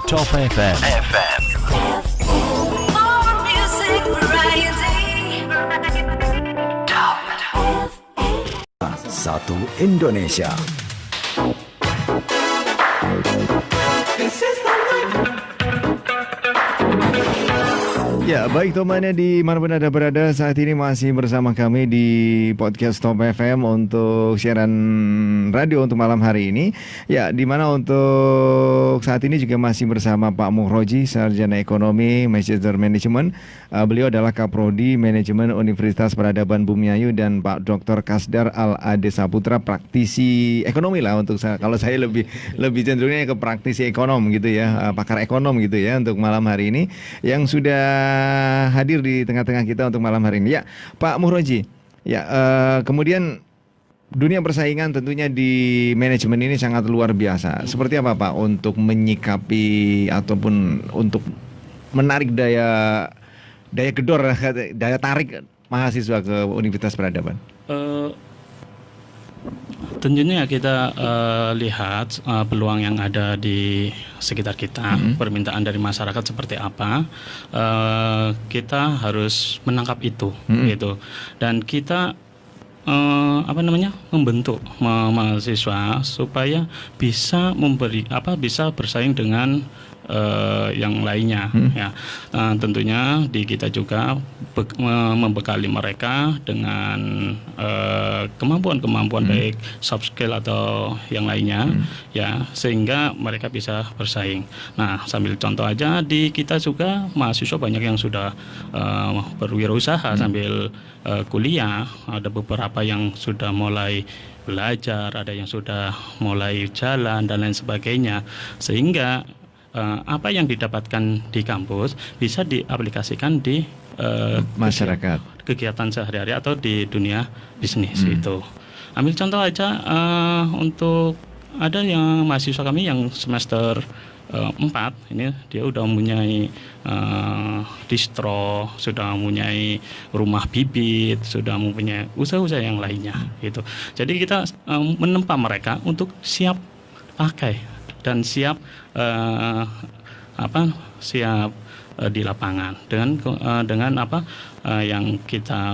Top FM. More music variety. Top. Satu Indonesia. Ya, baik teman-teman di manapun Anda berada, saat ini masih bersama kami di podcast Top FM untuk siaran radio untuk malam hari ini. Ya, di mana untuk saat ini juga masih bersama Pak Muhroji, Sarjana Ekonomi, Magister Management. Beliau adalah Kaprodi Manajemen Universitas Peradaban Bumiayu, dan Pak Dr. Kasdar Al-Ade Saputra, praktisi ekonomi lah untuk saya. Kalau saya lebih cenderungnya ke praktisi ekonom gitu ya, pakar ekonom gitu ya untuk malam hari ini yang sudah hadir di tengah-tengah kita untuk malam hari ini. Ya, Pak Muhroji. Ya, kemudian dunia persaingan tentunya di manajemen ini sangat luar biasa. Seperti apa Pak untuk menyikapi ataupun untuk menarik daya gedor, daya tarik mahasiswa ke Universitas Peradaban? Tentunya kita lihat peluang yang ada di sekitar kita, permintaan dari masyarakat seperti apa, kita harus menangkap itu, gitu. Dan kita membentuk mahasiswa supaya bisa bisa bersaing dengan yang lainnya, ya. Tentunya di kita juga membekali mereka dengan kemampuan-kemampuan baik soft skill atau yang lainnya, ya, sehingga mereka bisa bersaing. Nah, sambil contoh aja, di kita juga mahasiswa banyak yang sudah berwirausaha sambil kuliah. Ada beberapa yang sudah mulai belajar, ada yang sudah mulai jalan dan lain sebagainya, sehingga apa yang didapatkan di kampus bisa diaplikasikan di masyarakat, kegiatan sehari-hari atau di dunia bisnis itu. Ambil contoh aja, untuk ada yang mahasiswa kami yang semester 4 ini, dia udah mempunyai distro, sudah mempunyai rumah bibit, sudah mempunyai usaha-usaha yang lainnya gitu. Jadi kita menempa mereka untuk siap pakai dan siap di lapangan dengan yang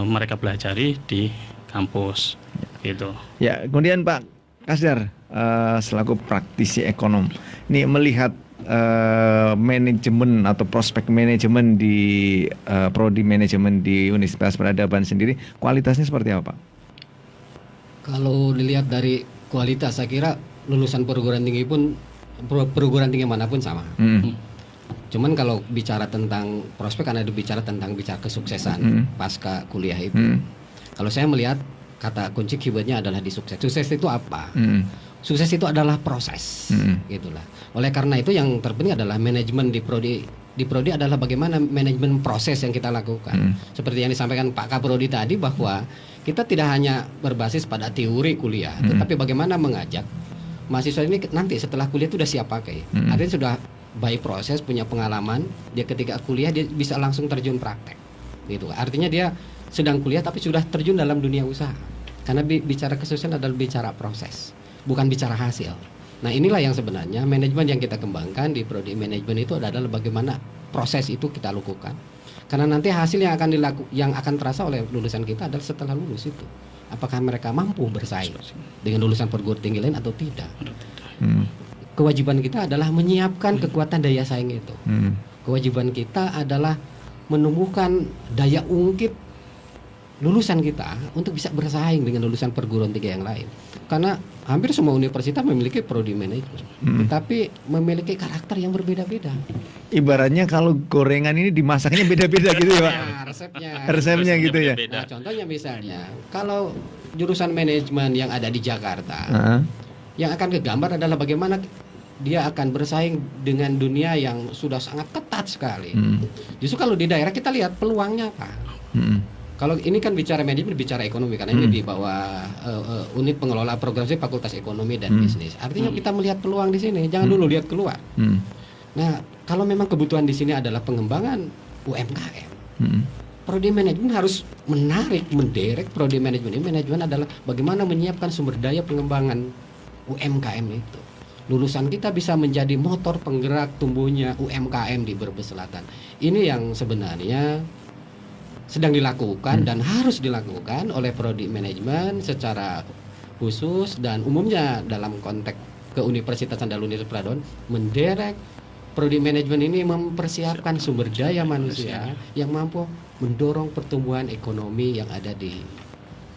mereka pelajari di kampus gitu. Ya, kemudian Pak Kasdar selaku praktisi ekonom, ini melihat manajemen atau prospek manajemen di prodi manajemen di Universitas Peradaban sendiri, kualitasnya seperti apa Pak? Kalau dilihat dari kualitas, saya kira lulusan perguruan tinggi manapun sama. Cuman kalau bicara tentang prospek, karena itu bicara kesuksesan pasca kuliah itu. Kalau saya melihat kata kunci keywordnya adalah di sukses. Sukses itu apa? Sukses itu adalah proses, gitulah. Oleh karena itu yang terpenting adalah manajemen di prodi. Di prodi adalah bagaimana manajemen proses yang kita lakukan. Seperti yang disampaikan Pak Kaprodi tadi, bahwa kita tidak hanya berbasis pada teori kuliah, tetapi bagaimana mengajak mahasiswa ini nanti setelah kuliah itu sudah siap pakai. Artinya sudah by proses, punya pengalaman, dia ketika kuliah dia bisa langsung terjun praktek. Gitu. Artinya dia sedang kuliah tapi sudah terjun dalam dunia usaha. Karena bicara kesuksesan adalah bicara proses, bukan bicara hasil. Nah, inilah yang sebenarnya manajemen yang kita kembangkan di prodi manajemen itu adalah bagaimana proses itu kita lakukan. Karena nanti hasil yang akan terasa oleh lulusan kita adalah setelah lulus itu. Apakah mereka mampu bersaing dengan lulusan perguruan tinggi lain atau tidak? Kewajiban kita adalah menyiapkan kekuatan daya saing itu. Kewajiban kita adalah menumbuhkan daya ungkit lulusan kita untuk bisa bersaing dengan lulusan perguruan tinggi yang lain. Karena hampir semua universitas memiliki prodi manajemen, tetapi memiliki karakter yang berbeda-beda. Ibaratnya kalau gorengan ini dimasaknya beda-beda gitu ya Pak? Resepnya gitu ya. Nah, contohnya misalnya, kalau jurusan manajemen yang ada di Jakarta, yang akan kegambar adalah bagaimana dia akan bersaing dengan dunia yang sudah sangat ketat sekali. Justru kalau di daerah kita lihat peluangnya apa. Kalau ini kan bicara manajemen, bicara ekonomi, karena ini di bawah unit pengelola program Fakultas Ekonomi dan Bisnis. Artinya kita melihat peluang di sini, jangan dulu lihat keluar. Nah, kalau memang kebutuhan di sini adalah pengembangan UMKM, prodi manajemen harus menderek prodi manajemen. Ini manajemen adalah bagaimana menyiapkan sumber daya pengembangan UMKM itu. lulusan kita bisa menjadi motor penggerak tumbuhnya UMKM di Brebes Selatan. Ini yang sebenarnya sedang dilakukan dan harus dilakukan oleh prodi manajemen secara khusus dan umumnya dalam konteks ke Universitas Andalu Universitas Pradon menderek prodi manajemen ini mempersiapkan sumber daya manusia yang mampu mendorong pertumbuhan ekonomi yang ada di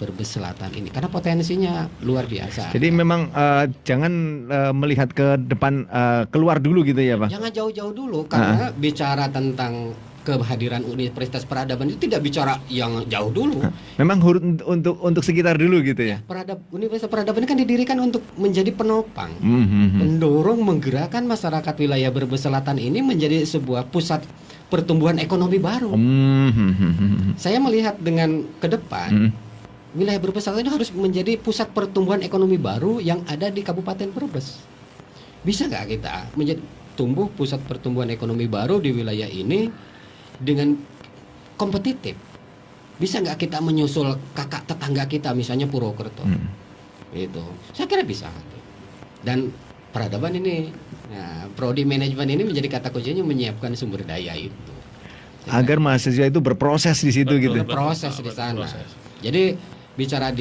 Brebes Selatan ini karena potensinya luar biasa. Jadi memang jangan melihat ke depan, keluar dulu gitu ya Pak? Jangan jauh-jauh dulu karena bicara tentang kehadiran Universitas Peradaban itu tidak bicara yang jauh dulu. Memang untuk sekitar dulu gitu ya. Universitas Peradaban ini kan didirikan untuk menjadi penopang, mendorong, menggerakkan masyarakat wilayah Brebes Selatan ini menjadi sebuah pusat pertumbuhan ekonomi baru. Saya melihat dengan ke depan wilayah Brebes Selatan itu harus menjadi pusat pertumbuhan ekonomi baru yang ada di Kabupaten Brebes. Bisa nggak kita menjadi tumbuh pusat pertumbuhan ekonomi baru di wilayah ini dengan kompetitif? Bisa nggak kita menyusul kakak tetangga kita misalnya Purwokerto? Itu saya kira bisa. Dan peradaban ini, prodi manajemen ini menjadi kata kuncinya menyiapkan sumber daya itu agar mahasiswa itu berproses di situ gitu. Berproses di sana. Jadi bicara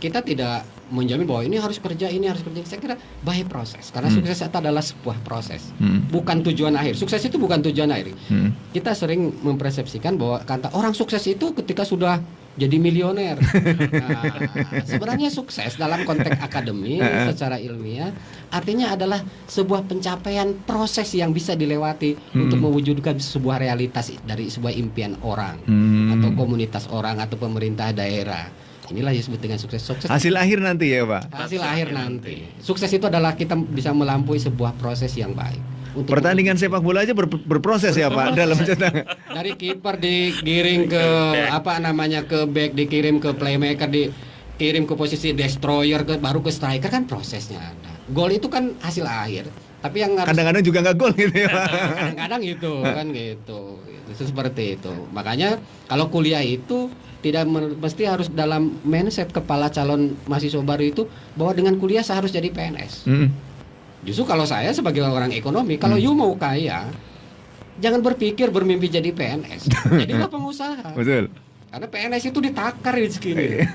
kita tidak menjamin bahwa ini harus kerja, ini harus kerja. Saya kira by proses. Karena sukses itu adalah sebuah proses, bukan tujuan akhir. Sukses itu bukan tujuan akhir. Kita sering mempersepsikan bahwa kata orang sukses itu ketika sudah jadi milioner. Nah, sebenarnya sukses dalam konteks akademik secara ilmiah artinya adalah sebuah pencapaian proses yang bisa dilewati untuk mewujudkan sebuah realitas dari sebuah impian orang atau komunitas orang atau pemerintah daerah. Inilah yang disebut dengan sukses. Hasil akhir nanti ya Pak? Hasil akhir nanti. Sukses itu adalah kita bisa melampaui sebuah proses yang baik. Untuk pertandingan sepak bola aja berproses ya Pak dalam cetak. Dari kiper dikirim ke ke back, dikirim ke playmaker, dikirim ke posisi destroyer, baru ke striker, kan prosesnya ada. Gol itu kan hasil akhir. Tapi yang kadang-kadang juga nggak gol gitu ya Pak. Kadang-kadang gitu kan gitu. Itu seperti itu. Makanya kalau kuliah itu tidak mesti harus dalam mindset kepala calon mahasiswa baru itu bahwa dengan kuliah saya harus jadi PNS. Justru kalau saya sebagai orang ekonomi, kalau you mau kaya, jangan berpikir bermimpi jadi PNS. Jadilah pengusaha. Betul. Karena PNS itu ditakar rezekinya.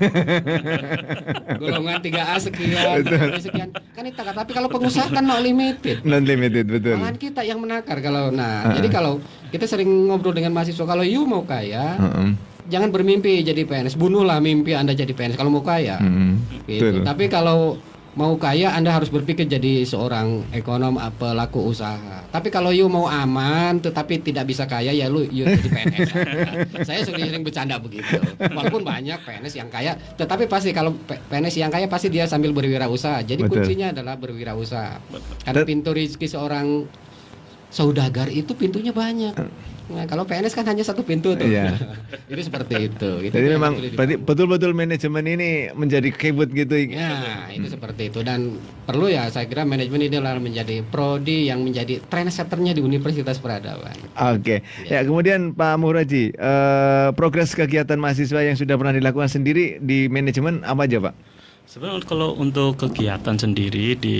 Golongan 3A sekian, sekian. Kan ditakar. Tapi kalau pengusaha kan no limited. Non limited, betul. Malahan kita yang menakar kalau jadi kalau kita sering ngobrol dengan mahasiswa, kalau you mau kaya, jangan bermimpi jadi PNS. Bunuhlah mimpi Anda jadi PNS kalau mau kaya. Gitu. Tapi kalau mau kaya Anda harus berpikir jadi seorang ekonom pelaku usaha. Tapi kalau you mau aman tetapi tidak bisa kaya ya you jadi PNS. Saya sering bercanda begitu. Walaupun banyak PNS yang kaya, tetapi pasti kalau PNS yang kaya pasti dia sambil berwirausaha. Jadi kuncinya adalah berwirausaha. Karena pintu rezeki seorang saudagar itu pintunya banyak. Nah, kalau PNS kan hanya satu pintu tuh. Iya. Itu seperti itu. Jadi memang betul-betul manajemen ini menjadi kebut gitu. Ya, itu seperti itu dan perlu ya saya kira manajemen ini adalah menjadi prodi yang menjadi trendsetternya di Universitas Peradaban. Oke. Ya, kemudian Pak Muhraji, progres kegiatan mahasiswa yang sudah pernah dilakukan sendiri di manajemen apa aja Pak? Sebenarnya kalau untuk kegiatan sendiri di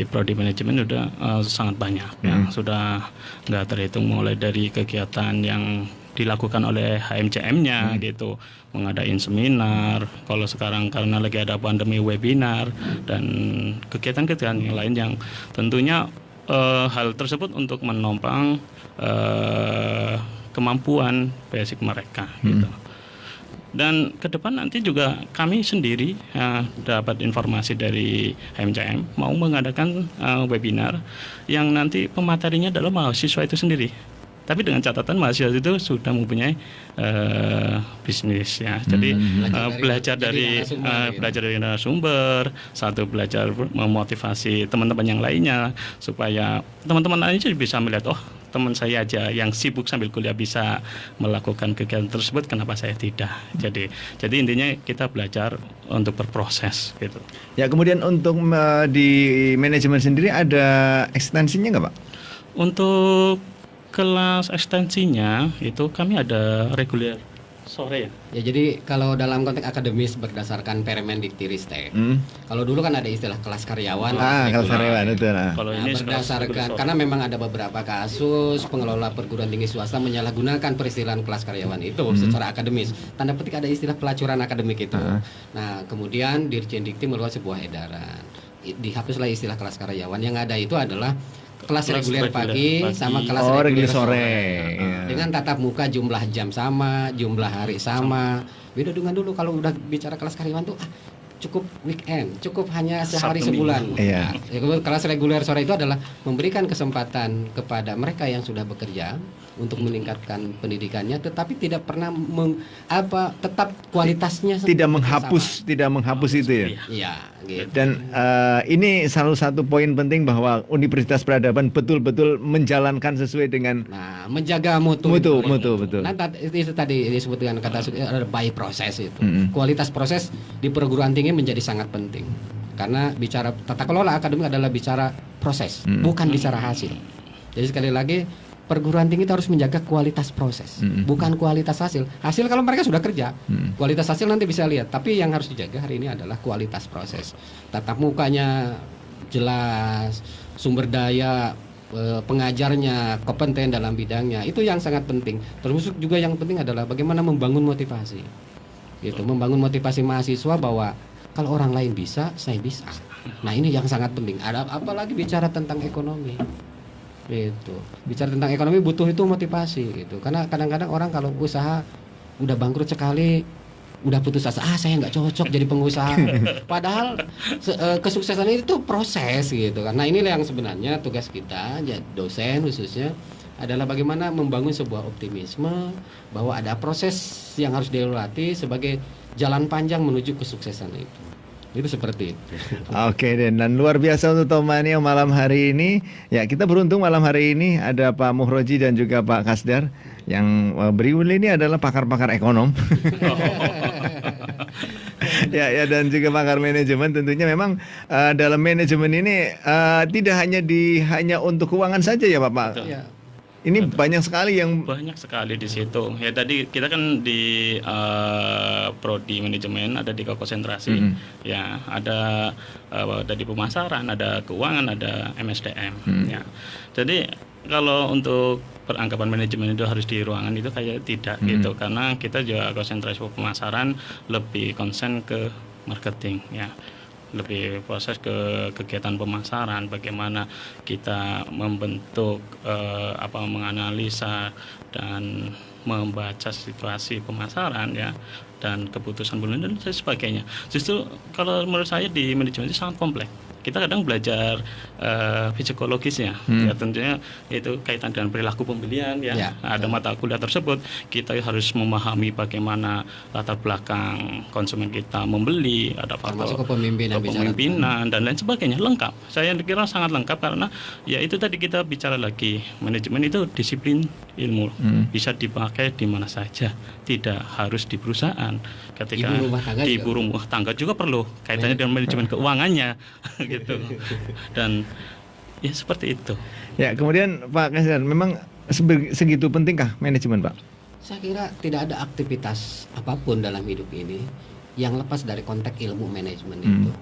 prodi manajemen sudah sangat banyak ya, sudah nggak terhitung mulai dari kegiatan yang dilakukan oleh HMCM-nya gitu, mengadain seminar, kalau sekarang karena lagi ada pandemi webinar dan kegiatan-kegiatan yang lain yang tentunya hal tersebut untuk menopang kemampuan basic mereka gitu. Dan ke depan nanti juga kami sendiri dapat informasi dari HMCM mau mengadakan webinar yang nanti pematerinya adalah mahasiswa itu sendiri. Tapi dengan catatan mahasiswa itu sudah mempunyai bisnis ya. Jadi belajar dari narasumber, satu belajar memotivasi teman-teman yang lainnya supaya teman-teman lainnya bisa melihat teman saya aja yang sibuk sambil kuliah bisa melakukan kegiatan tersebut, kenapa saya tidak? Jadi intinya kita belajar untuk berproses gitu. Ya, kemudian untuk di manajemen sendiri ada ekstensinya nggak Pak? Untuk kelas ekstensinya itu kami ada reguler sore ya. Ya jadi kalau dalam konteks akademis berdasarkan Permendikti-Ristek, kalau dulu kan ada istilah kelas karyawan. Kelas karyawan itu. Kalau Nah, ini berdasarkan karena memang ada beberapa kasus pengelola perguruan tinggi swasta menyalahgunakan peristilaan kelas karyawan itu secara akademis. Tanda petik ada istilah pelacuran akademik itu. Nah, kemudian Dirjen Dikti mengeluarkan sebuah edaran. Dihapuslah istilah kelas karyawan. Yang ada itu adalah kelas reguler pagi sama kelas reguler sore. Dengan tatap muka, jumlah jam sama, jumlah hari sama. Beda dengan dulu kalau udah bicara kelas karyawan tuh cukup weekend, cukup hanya sehari Sabtu sebulan. Iya. Kelas reguler sore itu adalah memberikan kesempatan kepada mereka yang sudah bekerja untuk meningkatkan pendidikannya, tetapi tidak pernah tetap kualitasnya Tidak sama. menghapus itu ya. Iya, gitu. Dan ini salah satu poin penting bahwa Universitas Peradaban betul-betul menjalankan sesuai dengan menjaga mutu, betul. Nah, itu tadi disebut dengan kata by proses itu. Kualitas proses di perguruan tinggi menjadi sangat penting. Karena bicara tata kelola akademik adalah bicara proses, bukan bicara hasil. Jadi sekali lagi perguruan tinggi itu harus menjaga kualitas proses, bukan kualitas hasil. Hasil kalau mereka sudah kerja, kualitas hasil nanti bisa lihat. Tapi yang harus dijaga hari ini adalah kualitas proses. Tatap mukanya jelas, sumber daya pengajarnya kompeten dalam bidangnya, itu yang sangat penting. Termasuk juga yang penting adalah bagaimana membangun motivasi. Gitu, membangun motivasi mahasiswa bahwa kalau orang lain bisa, saya bisa. Nah, ini yang sangat penting. Ada apalagi bicara tentang ekonomi. Gitu. Bicara tentang ekonomi butuh itu motivasi gitu. Karena kadang-kadang orang kalau usaha udah bangkrut sekali, udah putus asa, saya nggak cocok jadi pengusaha. Padahal kesuksesan itu proses gitu. Karena inilah yang sebenarnya tugas kita, dosen khususnya, adalah bagaimana membangun sebuah optimisme bahwa ada proses yang harus dilewati sebagai jalan panjang menuju kesuksesan itu. Itu seperti itu. Oke, dan luar biasa untuk Tomania malam hari ini. Ya, kita beruntung malam hari ini ada Pak Muhroji dan juga Pak Kasdar yang beliau ini adalah pakar-pakar ekonom. Ya, dan juga pakar manajemen. Tentunya memang dalam manajemen ini tidak hanya untuk keuangan saja ya, Pak. Ya. Ini banyak sekali di situ. Ya tadi kita kan di prodi manajemen ada di konsentrasi. Ya, ada di pemasaran, ada keuangan, ada MSDM. Ya. Jadi kalau untuk peranggapan manajemen itu harus di ruangan itu kayak tidak gitu, karena kita juga konsentrasi pemasaran lebih konsen ke marketing ya. Lebih proses ke kegiatan pemasaran, bagaimana kita membentuk menganalisa dan membaca situasi pemasaran ya, dan keputusan bulan dan sebagainya. Justru kalau menurut saya di manajemen itu sangat kompleks. Kita kadang belajar psikologisnya, ya tentunya itu kaitan dengan perilaku pembelian ya. Ada mata kuliah tersebut kita harus memahami bagaimana latar belakang konsumen kita membeli, ada faktor kepemimpinan dan lain sebagainya, lengkap. Saya kira sangat lengkap karena ya itu tadi kita bicara lagi, manajemen itu disiplin ilmu, bisa dipakai di mana saja, tidak harus di perusahaan. Ketika ibu rumah tangga juga perlu kaitannya dengan manajemen keuangannya gitu. Dan ya seperti itu. Ya, kemudian Pak Kasdar, memang segitu pentingkah manajemen, Pak? Saya kira tidak ada aktivitas apapun dalam hidup ini yang lepas dari konteks ilmu manajemen itu.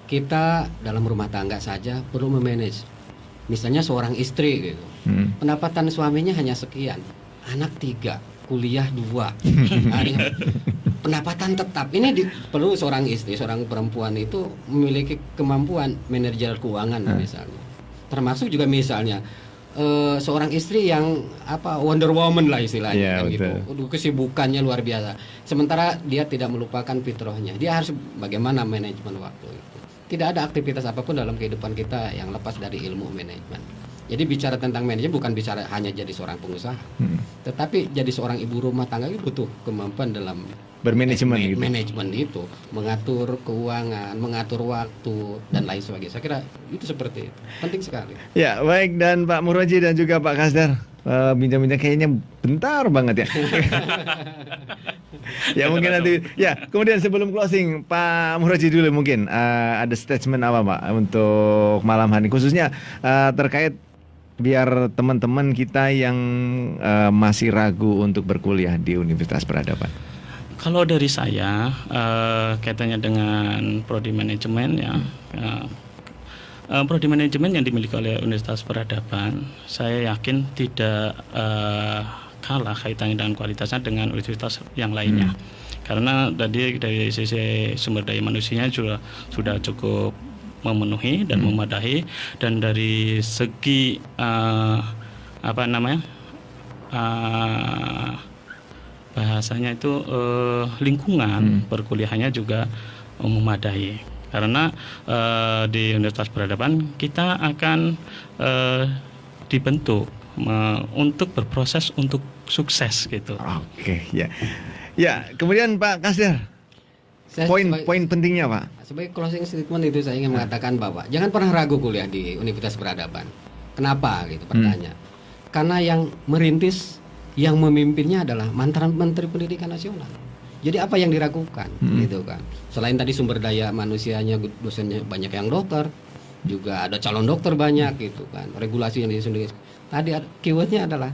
Kita dalam rumah tangga saja perlu memanage. Misalnya seorang istri gitu. Pendapatan suaminya hanya sekian, anak 3, kuliah 2. Pendapatan tetap ini perlu seorang istri, seorang perempuan itu memiliki kemampuan manajer keuangan misalnya. Termasuk juga misalnya seorang istri yang Wonder Woman lah istilahnya kan gitu. Kesibukannya luar biasa. Sementara dia tidak melupakan fitrahnya. Dia harus bagaimana manajemen waktu itu. Tidak ada aktivitas apapun dalam kehidupan kita yang lepas dari ilmu manajemen. Jadi bicara tentang manajemen bukan bicara hanya jadi seorang pengusaha, tetapi jadi seorang ibu rumah tangga itu butuh kemampuan dalam bermanajemen manajemen itu, mengatur keuangan, mengatur waktu dan lain sebagainya. Saya kira itu seperti itu, penting sekali. Ya, baik, dan Pak Muhroji dan juga Pak Kasdar, bincang-bincang kayaknya bentar banget ya. Ya mungkin nanti. Ya, kemudian sebelum closing, Pak Muhroji dulu mungkin ada statement apa Pak untuk malam hari khususnya terkait biar teman-teman kita yang masih ragu untuk berkuliah di Universitas Peradaban? Kalau dari saya kaitannya dengan prodi manajemen ya, prodi manajemen yang dimiliki oleh Universitas Peradaban, saya yakin tidak kalah kaitannya dengan kualitasnya dengan universitas yang lainnya. Karena tadi dari sisi sumber daya manusianya sudah cukup memenuhi dan memadai, dan dari segi bahasanya itu lingkungan perkuliahannya juga memadai. Karena di Universitas Peradaban kita akan dibentuk untuk berproses untuk sukses gitu. Oke, ya. Ya, kemudian Pak Kasdar, poin pentingnya Pak. Sebagai closing statement itu saya ingin mengatakan bahwa jangan pernah ragu kuliah di Universitas Peradaban. Kenapa gitu pertanyaan? Karena yang merintis, yang memimpinnya adalah mantan Menteri Pendidikan Nasional. Jadi apa yang diragukan gitu kan? Selain tadi sumber daya manusianya, dosennya banyak yang dokter, juga ada calon dokter banyak gitu kan. Regulasi yang disusun. Tadi keywordnya adalah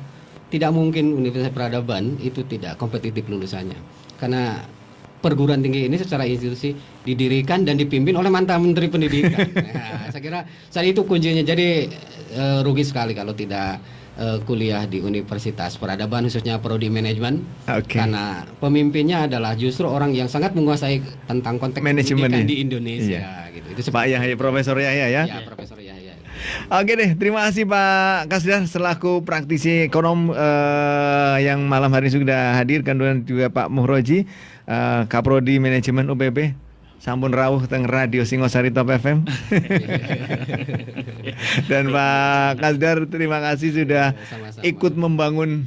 tidak mungkin Universitas Peradaban itu tidak kompetitif lulusannya, karena perguruan tinggi ini secara institusi didirikan dan dipimpin oleh mantan Menteri Pendidikan. Nah, saya kira saat itu kuncinya. Jadi rugi sekali kalau tidak kuliah di Universitas Peradaban, khususnya prodi manajemen, karena pemimpinnya adalah justru orang yang sangat menguasai tentang konteks pendidikan di Indonesia. Gitu. Itu Pak Yahya, Profesor Yahya ya. Ya, Profesor Yahya. Oke deh, terima kasih Pak Kasdar selaku praktisi ekonom yang malam hari ini sudah hadir, dan juga Pak Muhroji, Kaprodi Manajemen UPB. Sampun rawuh teng radio Singosari Top FM. Dan Pak Kasdar, terima kasih sudah ikut membangun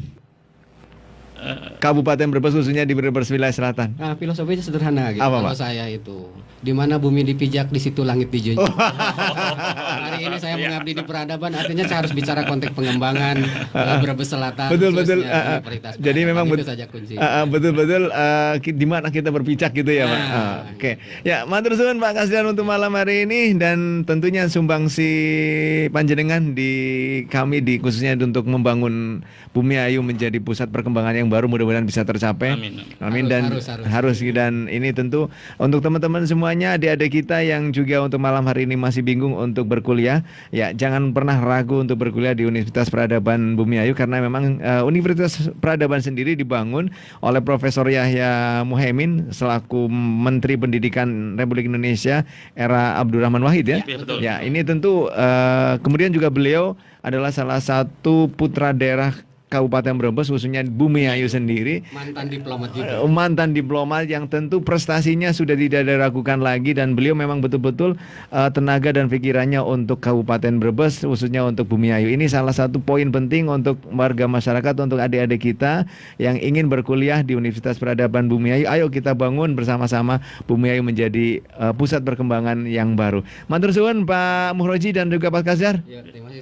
Kabupaten Brebes, khususnya di Brebes wilayah selatan. Nah, filosofinya sederhana gitu. Apa, kalau Pak? saya itu, di mana bumi dipijak, di situ langit dijunjung. Hari ini saya mengabdi di Peradaban, artinya saya harus bicara konteks pengembangan Brebes Selatan. Betul. Jadi memang itu saja kunci. Betul di mana kita berpijak gitu ya, Pak. Oke. Ya, matur suwun Pak Kasdar untuk malam hari ini, dan tentunya sumbangsi panjenengan di kami khususnya untuk membangun Bumi Ayu menjadi pusat perkembangan yang baru, mudah-mudahan bisa tercapai. Amin. Harus. Dan ini tentu untuk teman-teman semuanya, adik-adik kita yang juga untuk malam hari ini masih bingung untuk berkuliah, ya jangan pernah ragu untuk berkuliah di Universitas Peradaban Bumi Ayu, karena memang Universitas Peradaban sendiri dibangun oleh Profesor Yahya Muhaimin selaku Menteri Pendidikan Republik Indonesia era Abdurrahman Wahid ya. Betul. Ya, ini tentu kemudian juga beliau adalah salah satu putra daerah Kabupaten Brebes, khususnya Bumi Ayu sendiri, mantan diplomat juga. Mantan diplomat yang tentu prestasinya sudah tidak diragukan lagi, dan beliau memang betul-betul tenaga dan pikirannya untuk Kabupaten Brebes, khususnya untuk Bumi Ayu. Ini salah satu poin penting untuk warga masyarakat, untuk adik-adik kita yang ingin berkuliah di Universitas Peradaban Bumi Ayu. Ayo kita bangun bersama-sama Bumi Ayu menjadi pusat perkembangan yang baru. Matur suwun Pak Muhroji dan juga Pak Kasdar. Ya, terima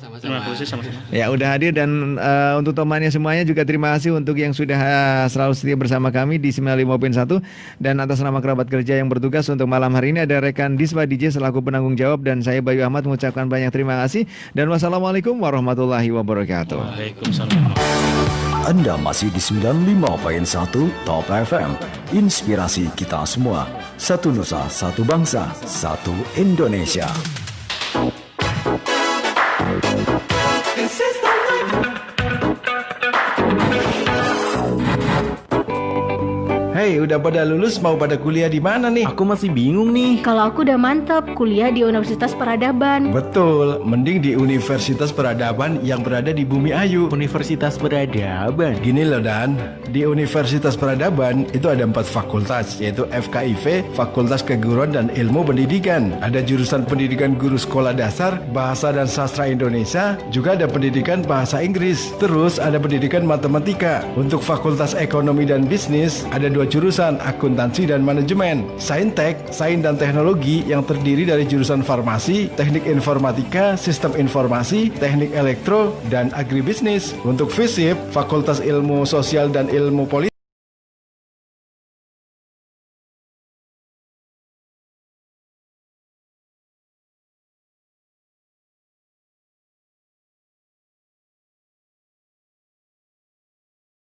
kasih sama-sama. Ya udah hadir, dan untuk temannya semuanya juga terima kasih untuk yang sudah selalu setia bersama kami di 95.1, dan atas nama kerabat kerja yang bertugas untuk malam hari ini ada rekan Dispa DJ selaku penanggung jawab, dan saya Bayu Ahmad mengucapkan banyak terima kasih, dan wassalamualaikum warahmatullahi wabarakatuh. Waalaikumsalam. Anda masih di 95.1 Top FM. Inspirasi kita semua. Satu Nusa, satu bangsa, satu Indonesia. Hei, udah pada lulus, mau pada kuliah di mana nih? Aku masih bingung nih. Kalau aku udah mantap kuliah di Universitas Peradaban. Betul, mending di Universitas Peradaban yang berada di Bumi Ayu. Universitas Peradaban. Gini loh Dan, di Universitas Peradaban itu ada 4 fakultas, yaitu FKIP, Fakultas Keguruan dan Ilmu Pendidikan. Ada jurusan pendidikan guru sekolah dasar, bahasa dan sastra Indonesia, juga ada pendidikan bahasa Inggris. Terus ada pendidikan matematika. Untuk Fakultas Ekonomi dan Bisnis, ada 2 jurusan, akuntansi dan manajemen. Saintek, sains dan teknologi yang terdiri dari jurusan farmasi, teknik informatika, sistem informasi, teknik elektro, dan agribisnis. Untuk FISIP, Fakultas Ilmu Sosial dan Ilmu Politik,